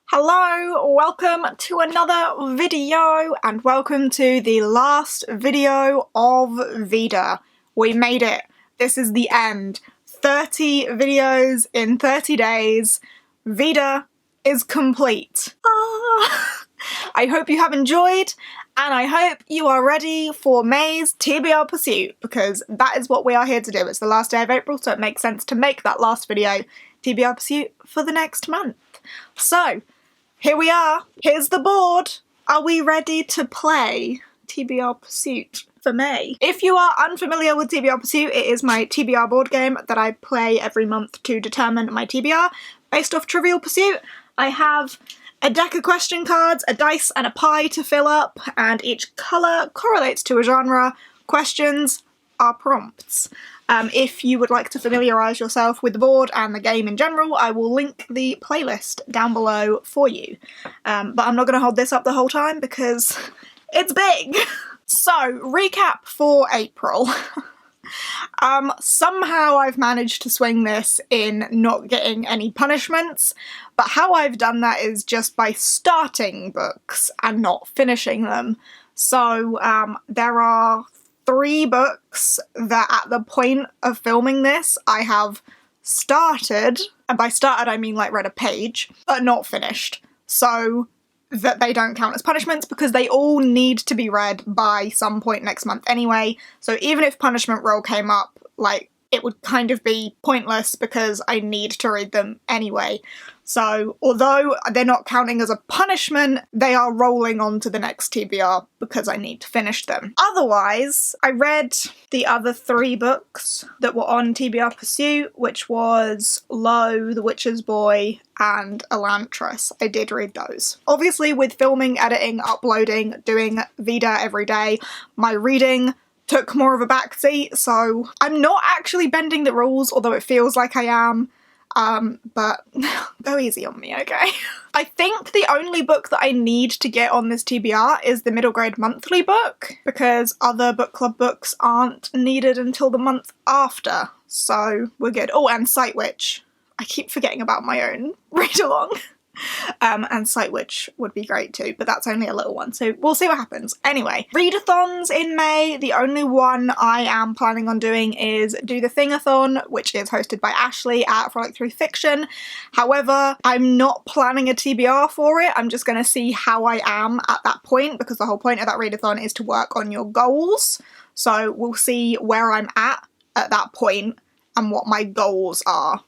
Hello, welcome to another video and welcome to the last video of Vida. We made it. This is the end. 30 videos in 30 days. Vida is complete. I hope you have enjoyed and I hope you are ready for May's TBR Pursuit because that is what we are here to do. It's the last day of April, so it makes sense to make that last video TBR Pursuit for the next month. So, here we are. Here's the board. Are we ready to play TBR Pursuit for May? If you are unfamiliar with TBR Pursuit, it is my TBR board game that I play every month to determine my TBR based off Trivial Pursuit. I have a deck of question cards, a dice and a pie to fill up, and each colour correlates to a genre. Questions are prompts. If you would like to familiarise yourself with the board and the game in general, I will link the playlist down below for you. But I'm not going to hold this up the whole time because it's big! So, recap for April. Somehow I've managed to swing this in not getting any punishments, but how I've done that is just by starting books and not finishing them. So, there are 3 books that at the point of filming this I have started, and by started I mean like read a page, but not finished, so that they don't count as punishments because they all need to be read by some point next month anyway, so even if punishment roll came up, like, it would kind of be pointless because I need to read them anyway. So, although they're not counting as a punishment, they are rolling on to the next TBR because I need to finish them. Otherwise, I read the other 3 books that were on TBR Pursuit, which was Lo, The Witcher's Boy, and Elantris. I did read those. Obviously, with filming, editing, uploading, doing Vida every day, my reading took more of a backseat, so I'm not actually bending the rules, although it feels like I am. But go easy on me, okay? I think the only book that I need to get on this TBR is the middle grade monthly book, because other book club books aren't needed until the month after, so we're good. Oh, and Sight Witch. I keep forgetting about my own read-along. And Sight Witch would be great too, but that's only a little one, so we'll see what happens. Anyway, readathons in May. The only one I am planning on doing is Do the Thingathon, which is hosted by Ashley at Frolic Through Fiction. However, I'm not planning a TBR for it. I'm just going to see how I am at that point, because the whole point of that readathon is to work on your goals. So we'll see where I'm at that point and what my goals are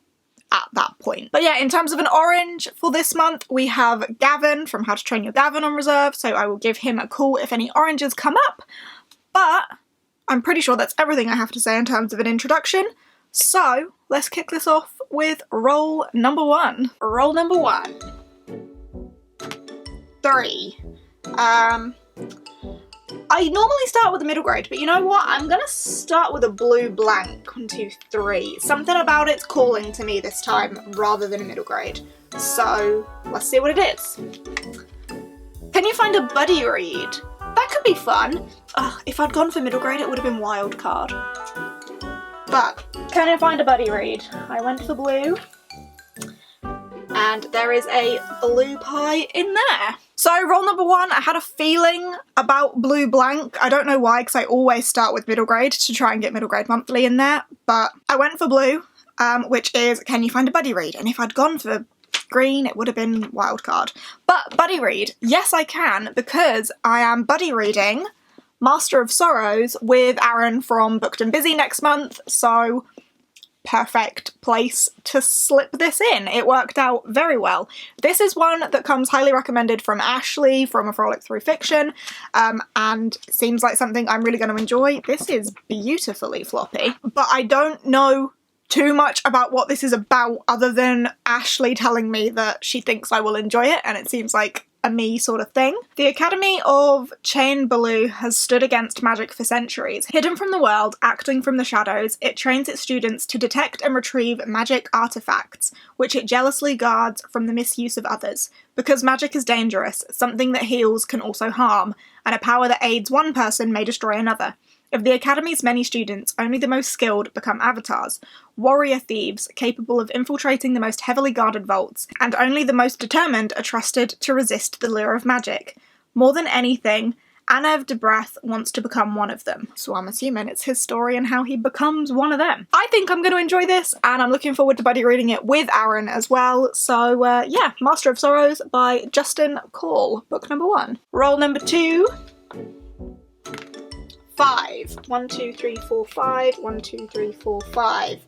at that point. But yeah, in terms of an orange for this month, we have Gavin from How to Train Your Gavin on reserve, so I will give him a call if any oranges come up. But I'm pretty sure that's everything I have to say in terms of an introduction. So let's kick this off with roll number 1. Roll number 1. 3. I normally start with a middle grade, but you know what? I'm gonna start with a blue blank. 1, 2, 3. Something about it's calling to me this time rather than a middle grade. So let's see what it is. Can you find a buddy read? That could be fun. If I'd gone for middle grade, it would have been wild card. But can you find a buddy read? I went for blue. And there is a blue pie in there. So roll number 1, I had a feeling about blue blank. I don't know why, because I always start with middle grade to try and get middle grade monthly in there, but I went for blue, which is Can You Find a Buddy Read? And if I'd gone for green, it would have been wild card. But buddy read, yes I can, because I am buddy reading Master of Sorrows with Arden from Booked and Busy next month, so perfect place to slip this in. It worked out very well. This is one that comes highly recommended from Ashley from A Frolic Through Fiction, and seems like something I'm really going to enjoy. This is beautifully floppy, but I don't know too much about what this is about other than Ashley telling me that she thinks I will enjoy it, and it seems like a me sort of thing. The Academy of Chain Baloo has stood against magic for centuries. Hidden from the world, acting from the shadows, it trains its students to detect and retrieve magic artifacts, which it jealously guards from the misuse of others. Because magic is dangerous, something that heals can also harm, and a power that aids one person may destroy another. Of the Academy's many students, only the most skilled become avatars, warrior thieves capable of infiltrating the most heavily guarded vaults, and only the most determined are trusted to resist the lure of magic. More than anything, Anev Debreth wants to become one of them. So I'm assuming it's his story and how he becomes one of them. I think I'm going to enjoy this, and I'm looking forward to buddy reading it with Aaron as well. So yeah, Master of Sorrows by Justin Call, book number 1. Roll number 2. 5. 1, 2, 3, 4, 5. 1, 2, 3, 4, 5.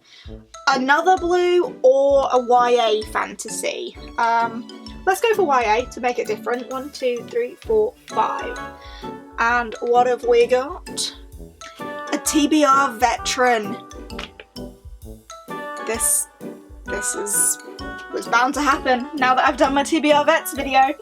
Another blue or a YA fantasy? Let's go for YA to make it different. 1, 2, 3, 4, 5. And what have we got? A TBR veteran. This was bound to happen now that I've done my TBR Vets video.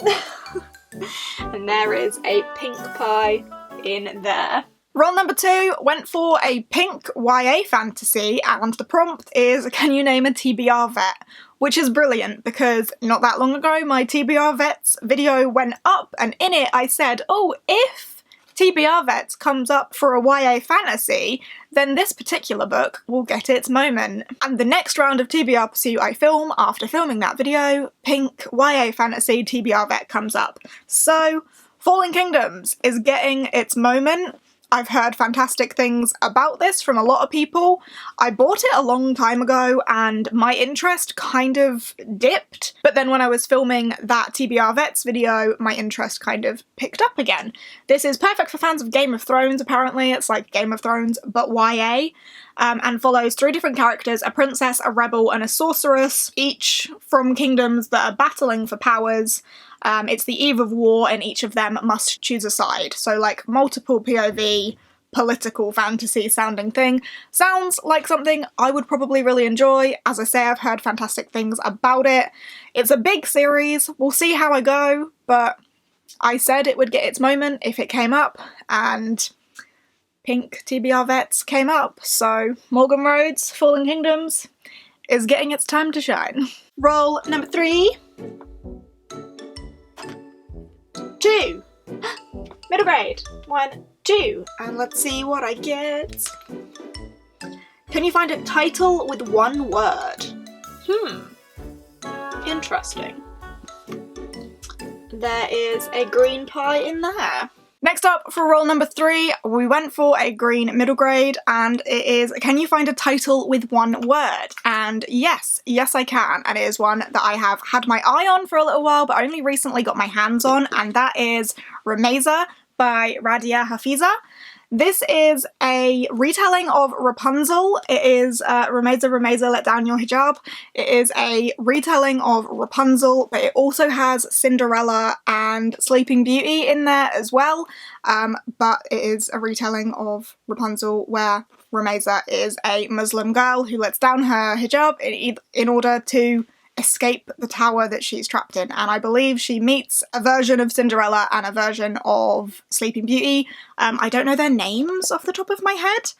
And there is a pink pie in there. Roll number 2 went for a pink YA fantasy, and the prompt is, can you name a TBR vet? Which is brilliant because not that long ago my TBR Vets video went up, and in it I said, oh, if TBR Vets comes up for a YA fantasy, then this particular book will get its moment. And the next round of TBR Pursuit I film, after filming that video, pink YA fantasy TBR Vet comes up. So, Fallen Kingdoms is getting its moment. I've heard fantastic things about this from a lot of people. I bought it a long time ago and my interest kind of dipped, but then when I was filming that TBR Vets video, my interest kind of picked up again. This is perfect for fans of Game of Thrones, apparently. It's like Game of Thrones, but YA, and follows 3 different characters, a princess, a rebel, and a sorceress, each from kingdoms that are battling for powers. It's the eve of war and each of them must choose a side. So like multiple POV, political fantasy sounding thing. Sounds like something I would probably really enjoy. As I say, I've heard fantastic things about it. It's a big series. We'll see how I go, but I said it would get its moment if it came up, and pink TBR Vets came up. So Morgan Rhodes, Fallen Kingdoms is getting its time to shine. Roll number 3. 2. Middle grade. 1, 2. And let's see what I get. Can you find a title with 1 word? Interesting. There is a green pie in there. Next up, for roll number 3, we went for a green middle grade, and it is, can you find a title with 1 word? And yes I can, and it is one that I have had my eye on for a little while, but only recently got my hands on, and that is Remasa by Radia Hafiza. This is a retelling of Rapunzel. It is Remasa, let down your hijab. It is a retelling of Rapunzel, but it also has Cinderella and Sleeping Beauty in there as well. But it is a retelling of Rapunzel where Remasa is a Muslim girl who lets down her hijab in order to escape the tower that she's trapped in, and I believe she meets a version of Cinderella and a version of Sleeping Beauty. I don't know their names off the top of my head,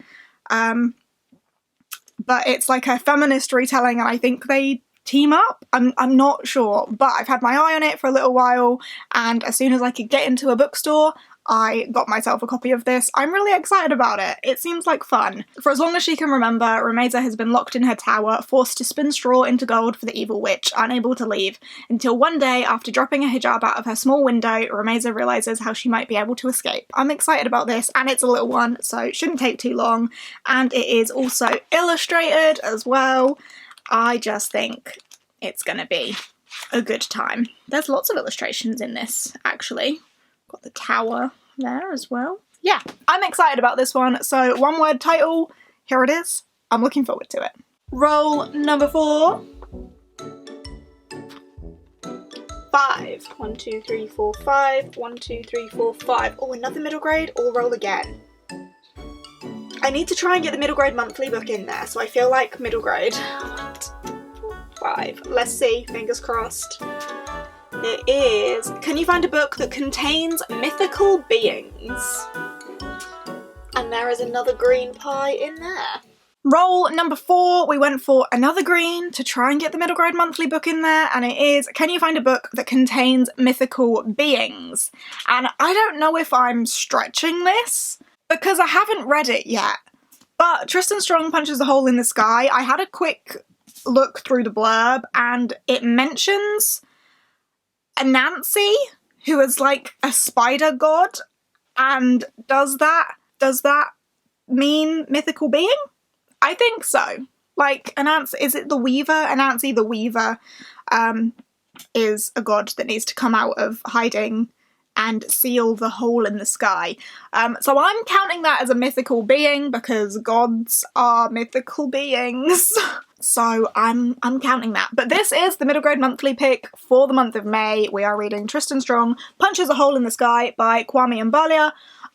but it's like a feminist retelling, and I think they team up. I'm not sure, but I've had my eye on it for a little while, and as soon as I could get into a bookstore, I got myself a copy of this. I'm really excited about it. It seems like fun. For as long as she can remember, Remasa has been locked in her tower, forced to spin straw into gold for the evil witch, unable to leave, until one day, after dropping a hijab out of her small window, Remasa realises how she might be able to escape. I'm excited about this, and it's a little one, so it shouldn't take too long, and it is also illustrated as well. I just think it's gonna be a good time. There's lots of illustrations in this, actually. Got the tower there as well. Yeah, I'm excited about this one. So 1 word title, here it is. I'm looking forward to it. Roll number 4. 5. 1, 2, 3, 4, 5. 1, 2, 3, 4, 5. Oh, another middle grade, or roll again. I need to try and get the middle grade monthly book in there, so I feel like middle grade. 5. Let's see, fingers crossed. It is, can you find a book that contains mythical beings? And there is another green pie in there. Roll number 4, we went for another green to try and get the middle grade monthly book in there, and it is, can you find a book that contains mythical beings? And I don't know if I'm stretching this, because I haven't read it yet. But Tristan Strong Punches a Hole in the Sky, I had a quick look through the blurb, and it mentions Anansi, who is like a spider god, and does that mean mythical being? I think so. Like, Anansi, is it the Weaver? Anansi the Weaver is a god that needs to come out of hiding and seal the hole in the sky. So I'm counting that as a mythical being because gods are mythical beings. So I'm counting that. But this is the middle grade monthly pick for the month of May. We are reading Tristan Strong Punches a Hole in the Sky by Kwame Mbalia.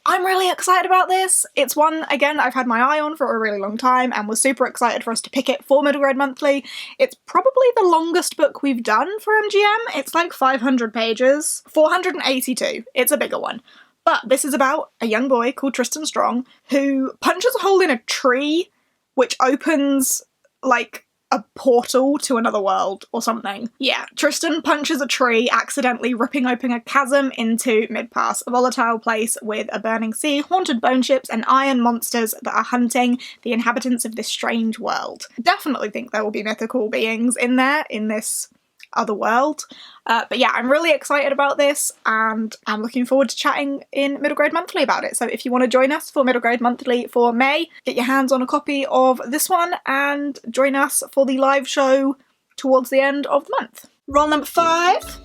I'm really excited about this. It's one, again, that I've had my eye on for a really long time and was super excited for us to pick it for Middle Grade Monthly. It's probably the longest book we've done for MGM. It's like 500 pages. 482. It's a bigger one. But this is about a young boy called Tristan Strong who punches a hole in a tree which opens, like, a portal to another world or something. Yeah, Tristan punches a tree, accidentally ripping open a chasm into Midpass, a volatile place with a burning sea, haunted bone ships, and iron monsters that are hunting the inhabitants of this strange world. Definitely think there will be mythical beings in there, in this other world. But yeah, I'm really excited about this, and I'm looking forward to chatting in Middle Grade Monthly about it. So if you want to join us for Middle Grade Monthly for May, get your hands on a copy of this one and join us for the live show towards the end of the month. Roll number 5.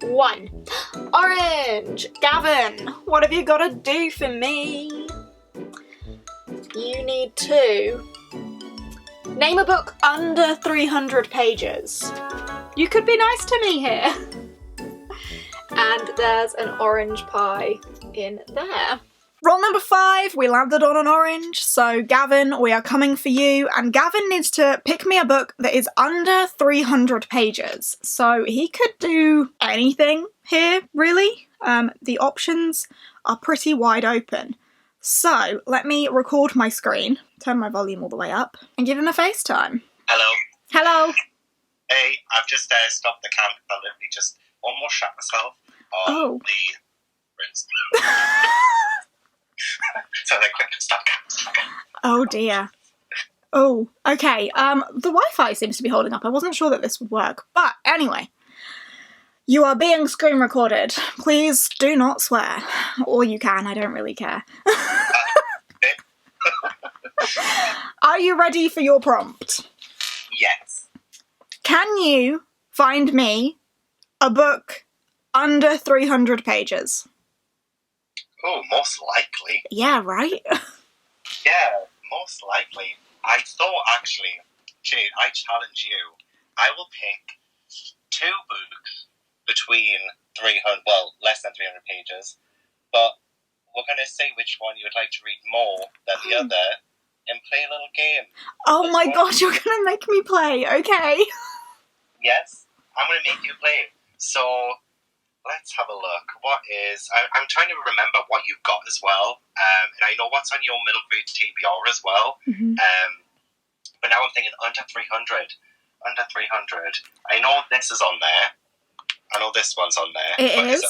1. Orange. Gavin, what have you got to do for me? You need to name a book under 300 pages. You could be nice to me here. And there's an orange pie in there. Roll number 5, we landed on an orange, so Gavin, we are coming for you, and Gavin needs to pick me a book that is under 300 pages. So he could do anything here, really. The options are pretty wide open. So, let me record my screen, turn my volume all the way up, and give him a FaceTime. Hello. Hello. Hey, I've just stopped the camp. I literally just almost shot myself on the rinse. So they're quick, stop camp. Oh dear. Oh, okay. The Wi-Fi seems to be holding up. I wasn't sure that this would work. But anyway, you are being screen recorded. Please do not swear. Or you can, I don't really care. Are you ready for your prompt? Yes. Can you find me a book under 300 pages? Oh, most likely. Yeah, right? Yeah, most likely. I thought, actually, Jade, I challenge you. I will pick 2 books between 300, well, less than 300 pages, but we're going to see which one you would like to read more than the other and play a little game. Oh my gosh, you're going to make me play, okay. Yes, I'm going to make you play. So, let's have a look. What is... I'm trying to remember what you've got as well, and I know what's on your middle grade TBR as well, but now I'm thinking under 300. Under 300. I know this is on there. I know this one's on there. It is?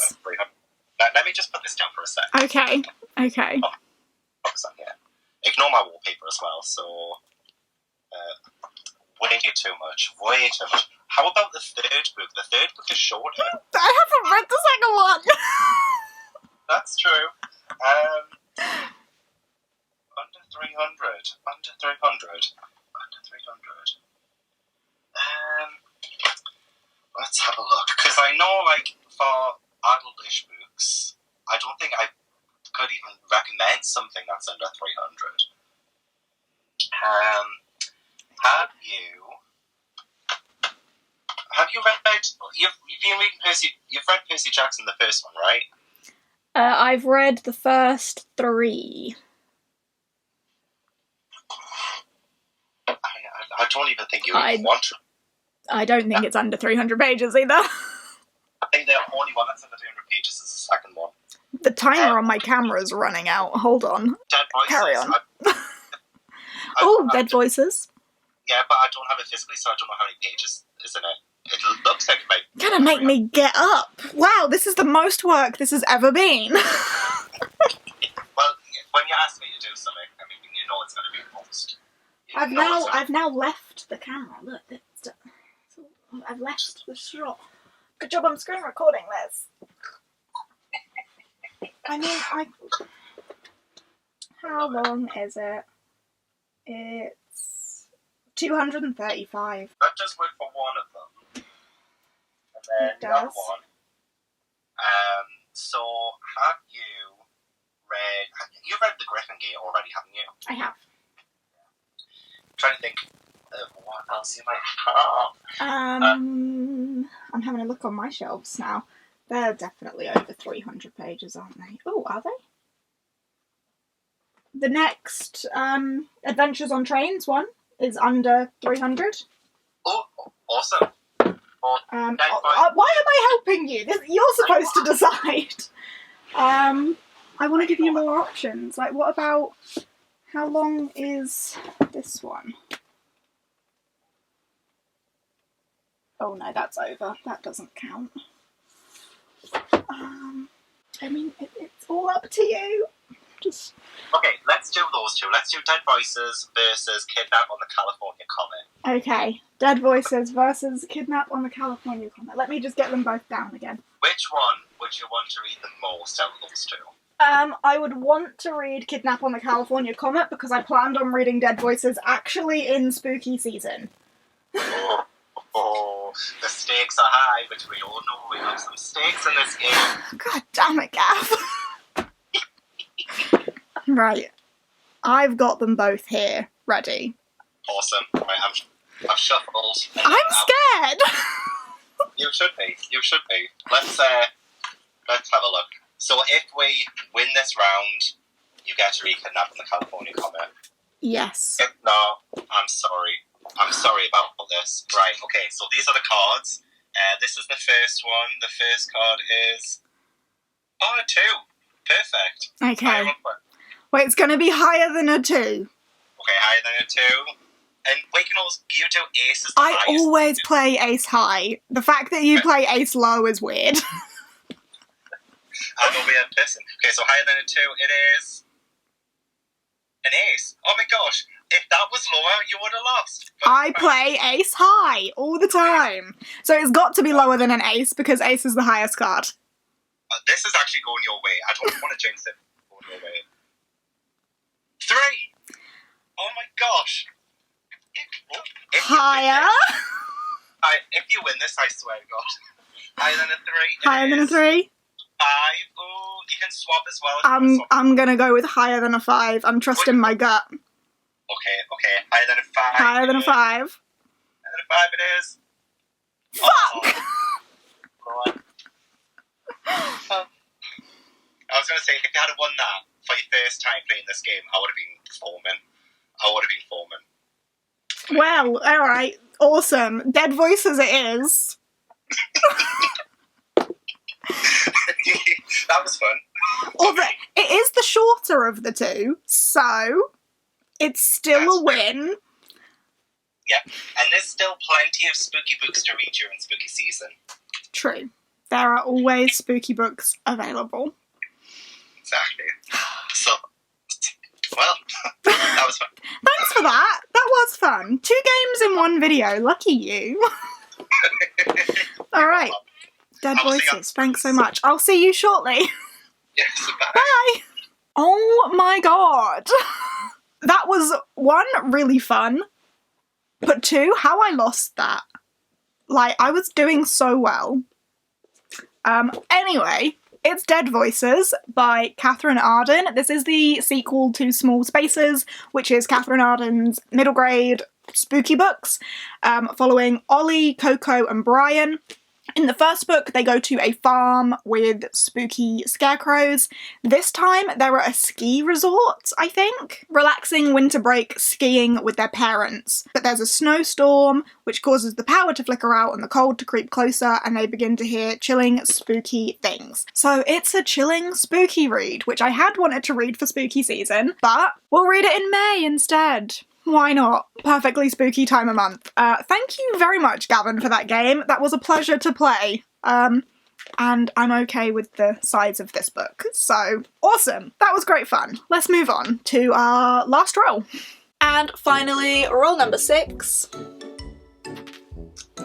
Let me just put this down for a sec. Okay. Oh, focus on here. Ignore my wallpaper as well, so... way too much. How about the 3rd book? The 3rd book is shorter. I haven't read the second one! That's true. Under 300. Under 300. Under 300. Let's have a look. Because I know, like, for adultish books, I don't think I could even recommend something that's under 300. Have you read? You've been reading Percy. You've read Percy Jackson, the first one, right? I've read the first 3. I don't even think you even want to. I don't think it's under 300 pages either. I think the only one that's under 300 pages is the second one. The timer on my camera is running out. Hold on. Dead Voices. Carry on. Oh, Dead Voices. Yeah, but I don't have it physically, so I don't know how many pages is in it. It looks like it might... Gonna make me get up. Wow, this is the most work this has ever been. when you ask me to do something, I mean, you know it's going to be post. I've now left the camera. Look, I've left the shot. Good job I'm screen recording this. I mean, how long is it? It's 235. That does work for one of them. And then It the other does. one. So, have you read... You've read The Griffin Gate already, haven't you? I have. I'm trying to think of what else you might have. I'm having a look on my shelves now. They're definitely over 300 pages, aren't they? Oh, are they? The next Adventures on Trains one is under 300. Oh, awesome. Why am I helping you? You're supposed to decide. I want to give you more options. Like, what about... How long is this one? Oh no, that's over. That doesn't count. I mean, it's all up to you. Just... Okay, let's do those two. Let's do Dead Voices versus Kidnap on the California Comet. Okay, Dead Voices versus Kidnap on the California Comet. Let me just get them both down again. Which one would you want to read the most out of those two? I would want to read Kidnap on the California Comet because I planned on reading Dead Voices actually in spooky season. Oh, the stakes are high, which we all know. We have some stakes in this game. God damn it, Gav. Right. I've got them both here, ready. Awesome. Right, I've shuffled. I'm scared! You should be. You should be. Let's have a look. So if we win this round, you get to read Kidnap on the California Comet. Yes. If not, I'm sorry. I'm sorry about all this. Right, okay, so these are the cards. This is the first one. The first card is... Oh, a 2. Perfect. Okay. Wait, it's going to be higher than a 2. Okay, higher than a 2. And we can also... You do ace as the I highest. always play ace high. The fact that you play ace low is weird. I'm a weird person. Okay, so higher than a 2, it is... an ace. Oh my gosh. If that was lower, you would have lost. I play ace high all the time. So it's got to be lower than an ace because ace is the highest card. This is actually going your way. I don't want to jinx it. Going your way. 3! Oh my gosh. If Higher? If you win this, I swear to God. Higher than a 3. Higher than a 3? 5. Oh, you can swap as well. I'm going to go with higher than a 5. I'm trusting my gut. Okay. Higher than a 5. Higher than a 5. Higher than a 5 it is. Fuck! Lord. I was going to say, if you had won that for your first time playing this game, I would have been foreman. Well, alright. Awesome. Dead Voices it is. That was fun. Although, it is the shorter of the two, so it's still a win. Yeah, and there's still plenty of spooky books to read during spooky season. True. There are always spooky books available. Exactly. So, well, that was fun. Thanks for that. That was fun. 2 games in 1 video. Lucky you. Alright. Dead Voices. Thanks so much. I'll see you shortly. Yes, bye. Bye. Oh my god. That was 1, really fun. But 2, how I lost that. Like, I was doing so well. Anyway, it's Dead Voices by Katherine Arden. This is the sequel to Small Spaces, which is Katherine Arden's middle grade spooky books, following Ollie, Coco, and Brian. In the first book, they go to a farm with spooky scarecrows. This time, they're at a ski resort, I think. Relaxing winter break skiing with their parents. But there's a snowstorm, which causes the power to flicker out and the cold to creep closer, and they begin to hear chilling, spooky things. So it's a chilling, spooky read, which I had wanted to read for spooky season, but we'll read it in May instead. Why not? Perfectly spooky time of month. Thank you very much, Gavin, for that game. That was a pleasure to play. and I'm okay with the size of this book. So awesome, that was great fun. Let's move on to our last roll. And finally, roll number 6.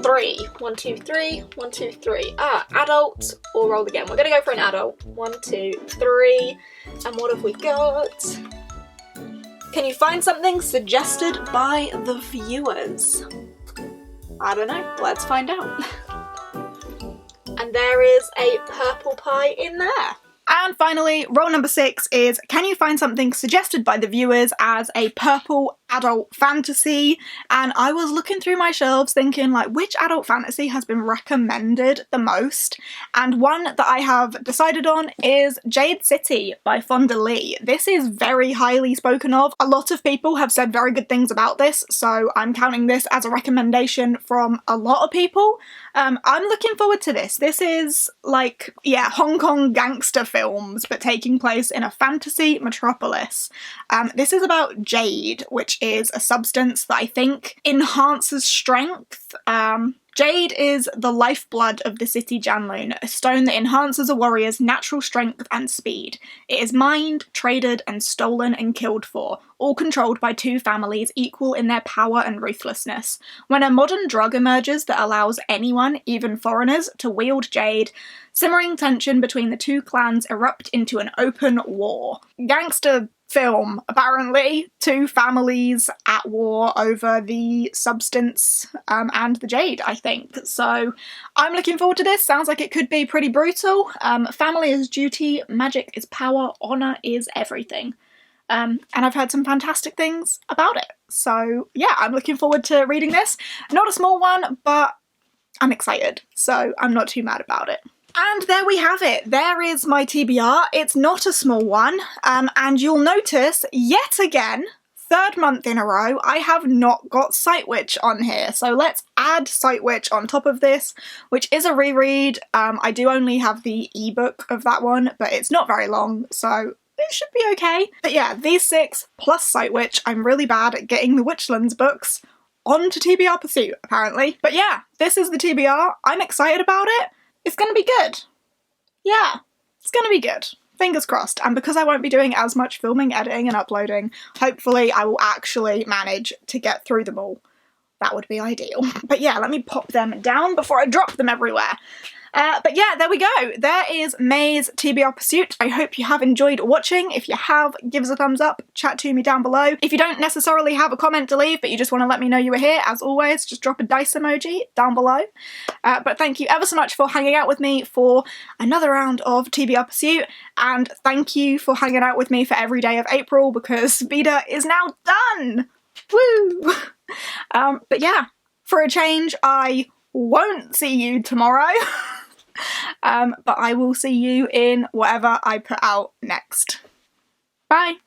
3. 1, 2, 3. 1, 2, 3. Adult or roll again. We're gonna go for an adult. 1, 2, 3. And what have we got? Can you find something suggested by the viewers? I don't know. Let's find out. And there is a purple pie in there. And finally, roll number 6 is, can you find something suggested by the viewers as a purple adult fantasy? And I was looking through my shelves thinking, like, which adult fantasy has been recommended the most? And one that I have decided on is Jade City by Fonda. This is very highly spoken of. A lot of people have said very good things about this, so I'm counting this as a recommendation from a lot of people. I'm looking forward to this. This is like, yeah, Hong Kong gangster films, but taking place in a fantasy metropolis. This is about Jade, which is a substance that I think enhances strength. Jade is the lifeblood of the city Janloon, a stone that enhances a warrior's natural strength and speed. It is mined, traded, and stolen and killed for, all controlled by 2 families equal in their power and ruthlessness. When a modern drug emerges that allows anyone, even foreigners, to wield Jade, simmering tension between the 2 clans erupt into an open war. Gangster film, apparently. 2 families at war over the substance and the Jade, I think. So I'm looking forward to this. Sounds like it could be pretty brutal. Family is duty, magic is power, honour is everything. And I've heard some fantastic things about it. So yeah, I'm looking forward to reading this. Not a small one, but I'm excited. So I'm not too mad about it. And there we have it. There is my TBR. It's not a small one. And you'll notice, yet again, 3rd month in a row, I have not got Sight Witch on here. So let's add Sight Witch on top of this, which is a reread. I do only have the ebook of that one, but it's not very long, so it should be okay. But yeah, these 6 plus Sight Witch, I'm really bad at getting the Witchlands books onto TBR Pursuit, apparently. But yeah, this is the TBR. I'm excited about it. It's gonna be good. Yeah, it's gonna be good. Fingers crossed. And because I won't be doing as much filming, editing, and uploading, hopefully I will actually manage to get through them all. That would be ideal. But yeah, let me pop them down before I drop them everywhere. But yeah, there we go. There is May's TBR Pursuit. I hope you have enjoyed watching. If you have, give us a thumbs up, chat to me down below. If you don't necessarily have a comment to leave, but you just want to let me know you were here, as always, just drop a dice emoji down below. But thank you ever so much for hanging out with me for another round of TBR Pursuit, and thank you for hanging out with me for every day of April, because beta is now done! Woo! But yeah, for a change, I won't see you tomorrow. But I will see you in whatever I put out next. Bye!